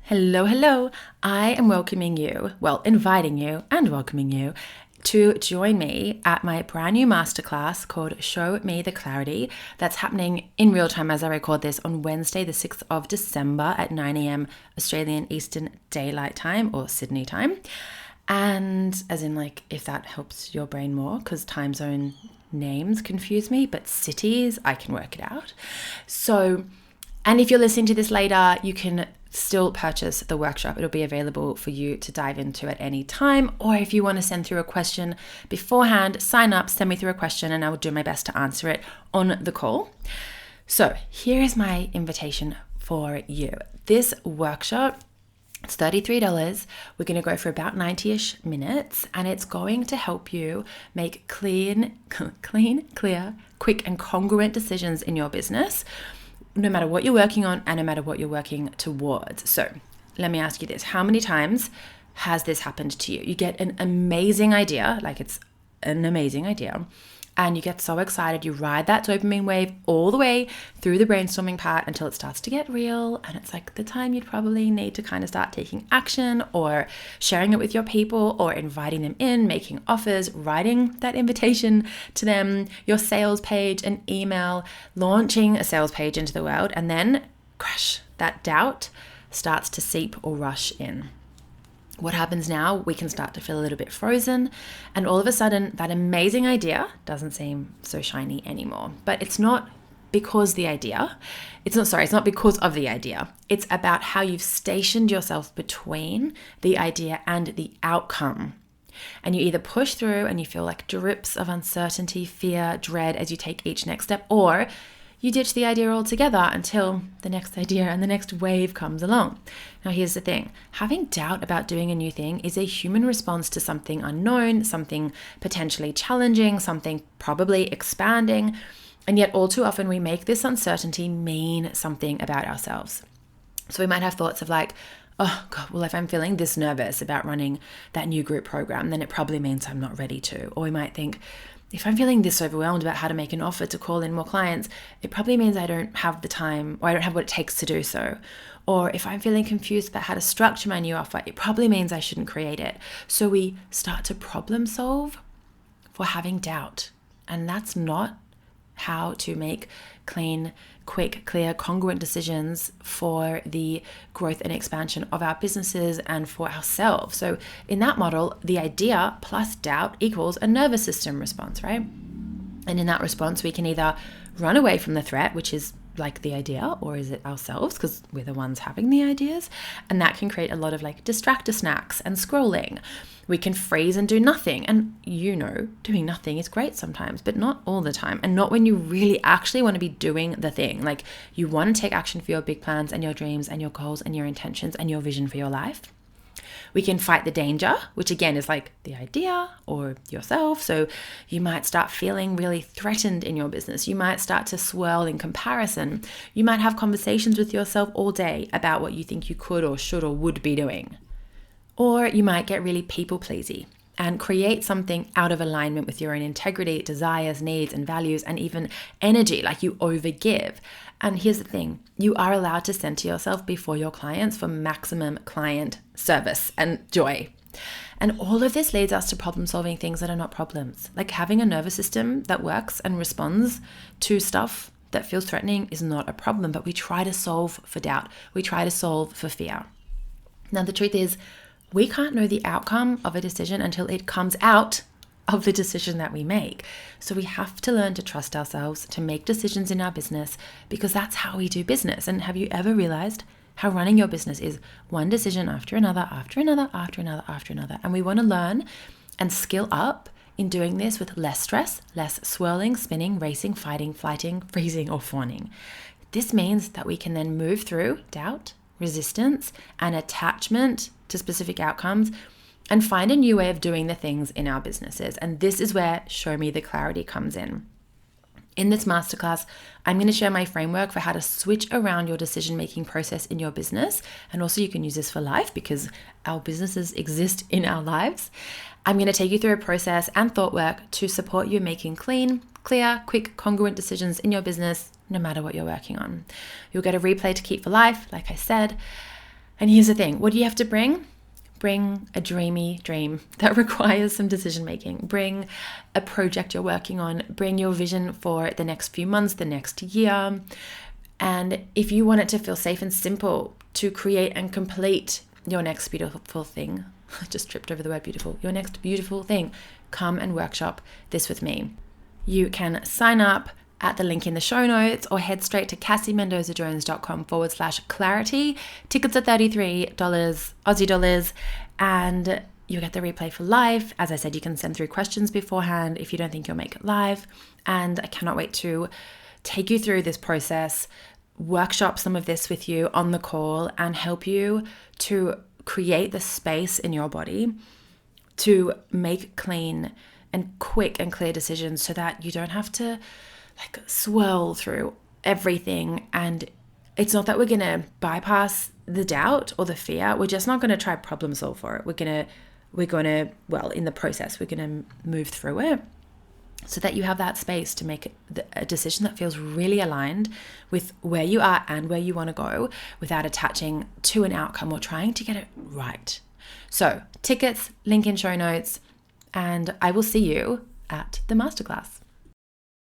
Hello, hello. I am inviting you and welcoming you to join me at my brand new masterclass called Show Me the Clarity that's happening in real time as I record this on Wednesday, the 6th of December at 9 a.m. Australian Eastern Daylight Time or Sydney time. And as in if that helps your brain more, because time zone names confuse me, but cities, I can work it out. So, and if you're listening to this later, you can still purchase the workshop. It'll be available for you to dive into at any time. Or if you want to send through a question beforehand, sign up, send me through a question, and I will do my best to answer it on the call. So here is my invitation for you. This workshop, it's $33. We're going to go for about 90-ish minutes, and it's going to help you make clear, quick, and congruent decisions in your business, no matter what you're working on and no matter what you're working towards. So let me ask you this. How many times has this happened to you? You get an amazing idea, it's an amazing idea, and you get so excited. You ride that dopamine wave all the way through the brainstorming part until it starts to get real. And it's the time you'd probably need to kind of start taking action or sharing it with your people or inviting them in, making offers, writing that invitation to them, your sales page, an email, launching a sales page into the world. And then crash, that doubt starts to seep or rush in. What happens now? We can start to feel a little bit frozen, and all of a sudden that amazing idea doesn't seem so shiny anymore. But it's not because of the idea. It's about how you've stationed yourself between the idea and the outcome. And you either push through and you feel like drips of uncertainty, fear, dread as you take each next step, or you ditch the idea altogether until the next idea and the next wave comes along. Now, here's the thing. Having doubt about doing a new thing is a human response to something unknown, something potentially challenging, something probably expanding. And yet all too often we make this uncertainty mean something about ourselves. So we might have thoughts of oh God, well, if I'm feeling this nervous about running that new group program, then it probably means I'm not ready to. Or we might think, if I'm feeling this overwhelmed about how to make an offer to call in more clients, it probably means I don't have the time or I don't have what it takes to do so. Or if I'm feeling confused about how to structure my new offer, it probably means I shouldn't create it. So we start to problem solve for having doubt. And that's not how to make clean, quick, clear, congruent decisions for the growth and expansion of our businesses and for ourselves. So in that model, the idea plus doubt equals a nervous system response, right? And in that response, we can either run away from the threat, which is the idea, or is it ourselves because we're the ones having the ideas? And that can create a lot of distractor snacks and scrolling. We can freeze and do nothing. And doing nothing is great sometimes, but not all the time. And not when you really actually want to be doing the thing. You want to take action for your big plans and your dreams and your goals and your intentions and your vision for your life. We can fight the danger, which again is the idea or yourself. So you might start feeling really threatened in your business. You might start to swirl in comparison. You might have conversations with yourself all day about what you think you could or should or would be doing. Or you might get really people-pleasy and create something out of alignment with your own integrity, desires, needs, and values, and even energy, you overgive. And here's the thing, you are allowed to center yourself before your clients for maximum client service and joy. And all of this leads us to problem solving things that are not problems. Having a nervous system that works and responds to stuff that feels threatening is not a problem, but we try to solve for doubt. We try to solve for fear. Now, the truth is, we can't know the outcome of a decision until it comes out of the decision that we make. So we have to learn to trust ourselves to make decisions in our business, because that's how we do business. And have you ever realized how running your business is one decision after another, after another, after another, after another? And we want to learn and skill up in doing this with less stress, less swirling, spinning, racing, fighting, flighting, freezing, or fawning. This means that we can then move through doubt, resistance, and attachment to specific outcomes and find a new way of doing the things in our businesses. And this is where Show Me the Clarity comes in. In this masterclass, I'm going to share my framework for how to switch around your decision-making process in your business. And also you can use this for life because our businesses exist in our lives. I'm going to take you through a process and thought work to support you making clean, clear, quick, congruent decisions in your business, no matter what you're working on. You'll get a replay to keep for life, like I said. And here's the thing, what do you have to bring? Bring a dreamy dream that requires some decision making. Bring a project you're working on. Bring your vision for the next few months, the next year. And if you want it to feel safe and simple to create and complete your next beautiful thing, I just tripped over the word beautiful, your next beautiful thing, come and workshop this with me. You can sign up at the link in the show notes or head straight to CassieMendoza-Jones.com/clarity. Tickets are $33 Aussie dollars and you get the replay for live. As I said, you can send through questions beforehand if you don't think you'll make it live. And I cannot wait to take you through this process, workshop some of this with you on the call and help you to create the space in your body to make clean and quick and clear decisions so that you don't have to swirl through everything. And it's not that we're going to bypass the doubt or the fear. We're just not going to try problem solve for it. We're going to, well, in the process, we're going to move through it so that you have that space to make a decision that feels really aligned with where you are and where you want to go without attaching to an outcome or trying to get it right. So tickets, link in show notes, and I will see you at the masterclass.